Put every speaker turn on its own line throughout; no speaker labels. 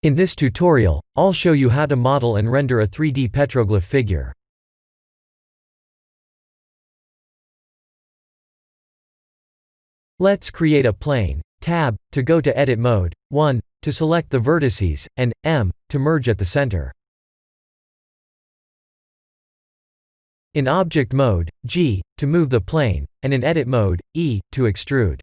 In this tutorial, I'll show you how to model and render a 3D petroglyph figure. Let's create a plane. Tab, to go to edit mode, 1, to select the vertices, and M, to merge at the center. In object mode, G, to move the plane, and in edit mode, E, to extrude.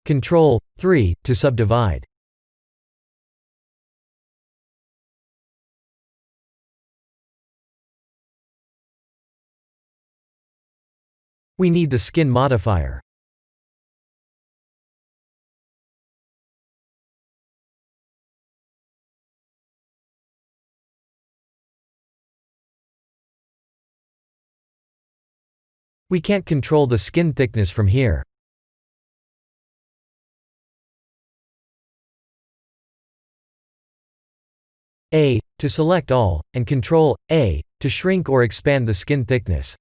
Ctrl 3 to subdivide. We need the skin modifier. We can't control the skin thickness from here. A, to select all, and Ctrl A, to shrink or expand the skin thickness.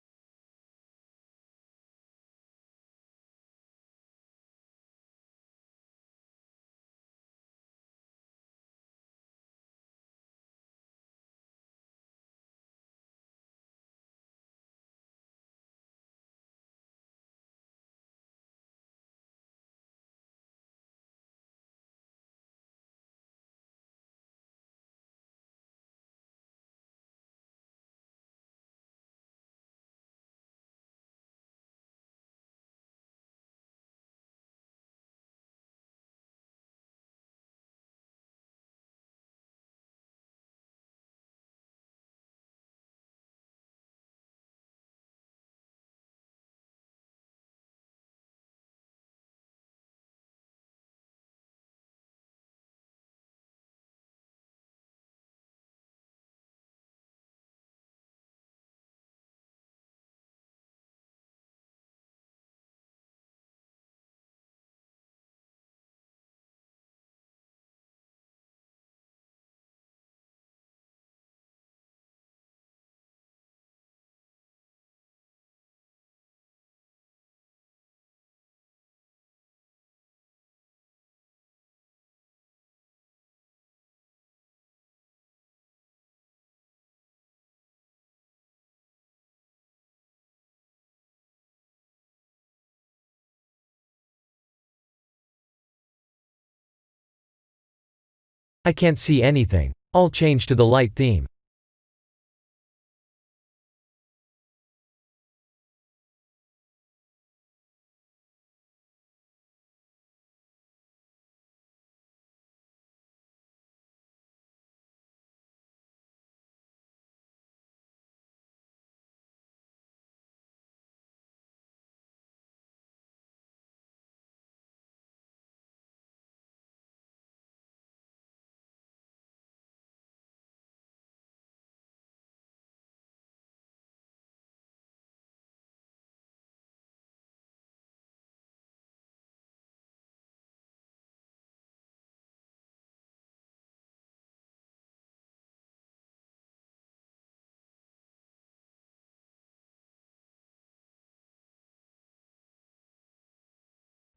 I can't see anything. I'll change to the light theme.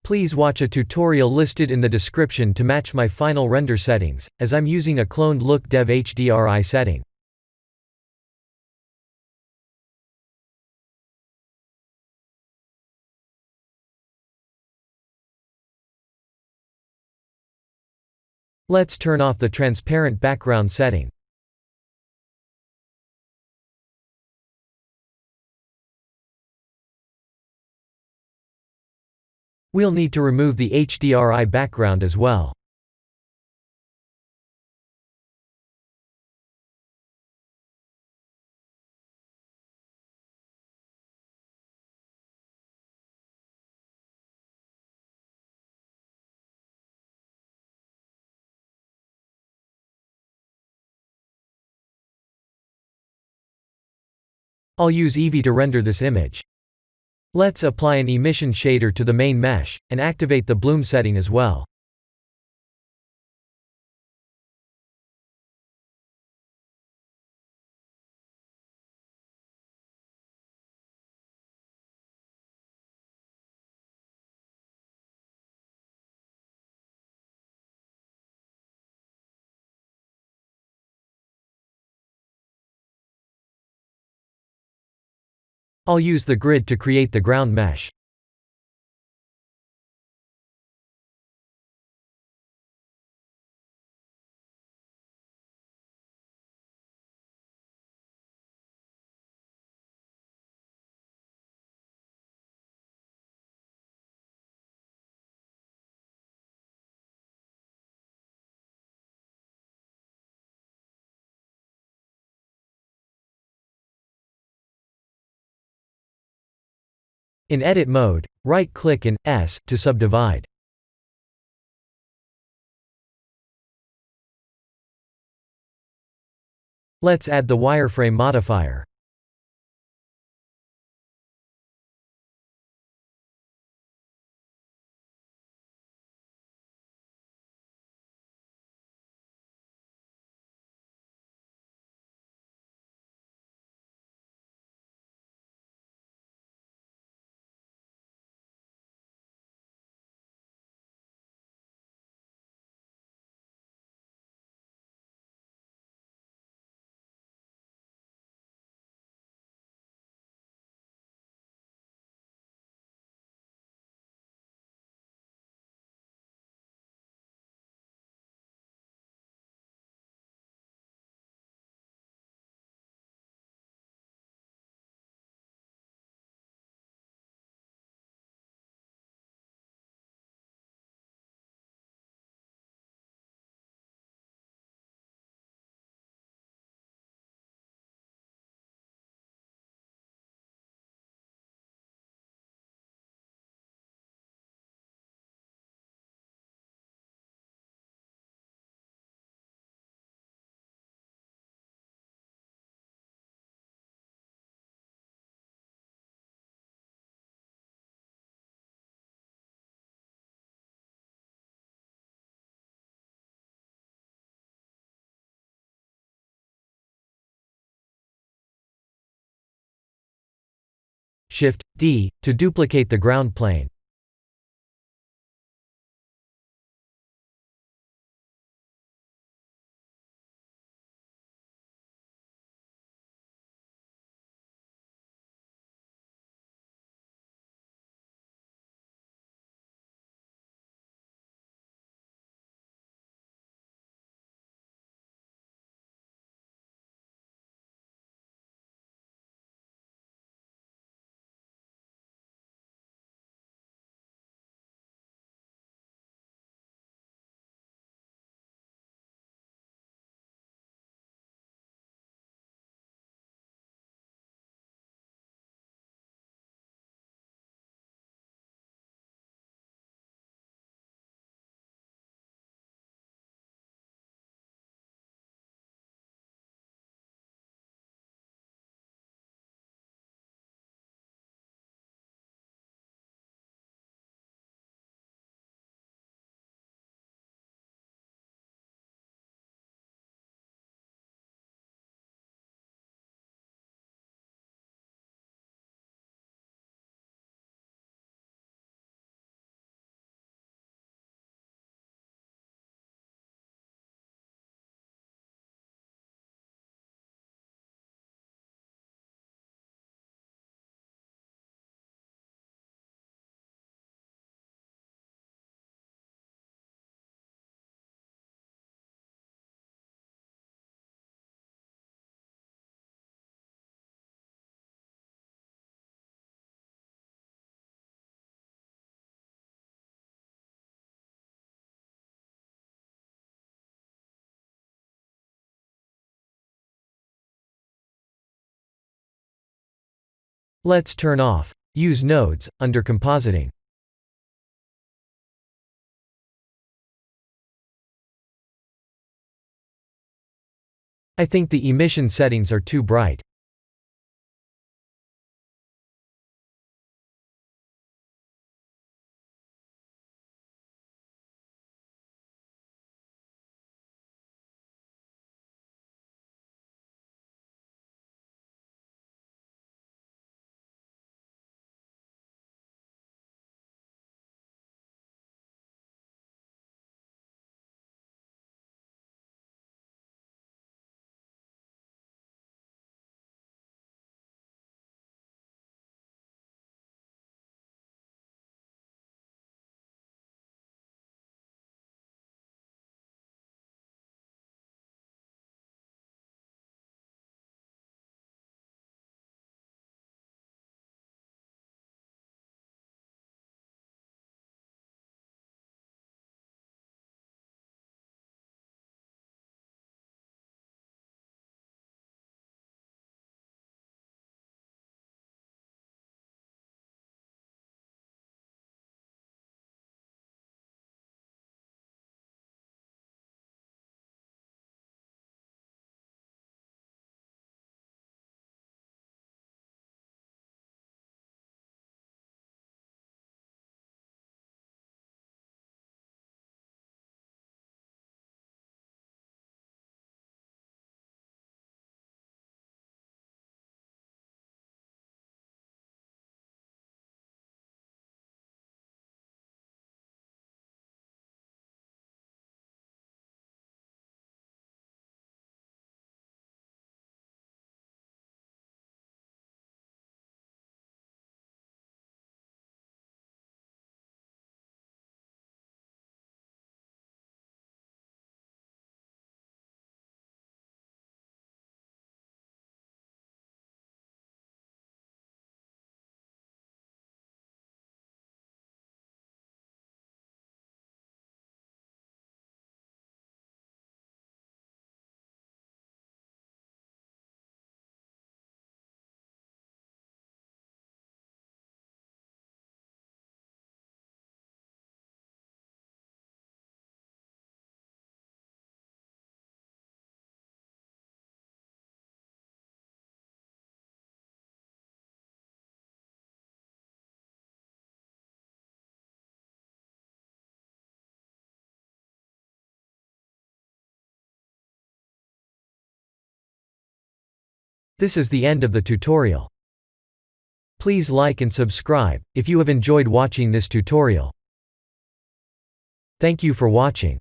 Please watch a tutorial listed in the description to match my final render settings, as I'm using a cloned look dev HDRI setting. Let's turn off the transparent background setting. We'll need to remove the HDRI background as well. I'll use Eevee to render this image. Let's apply an emission shader to the main mesh, and activate the bloom setting as well. I'll use the grid to create the ground mesh. In edit mode, right-click and S to subdivide. Let's add the wireframe modifier. Shift-D to duplicate the ground plane. Let's turn off. Use nodes, under compositing. I think the emission settings are too bright. This is the end of the tutorial. Please like and subscribe if you have enjoyed watching this tutorial. Thank you for watching.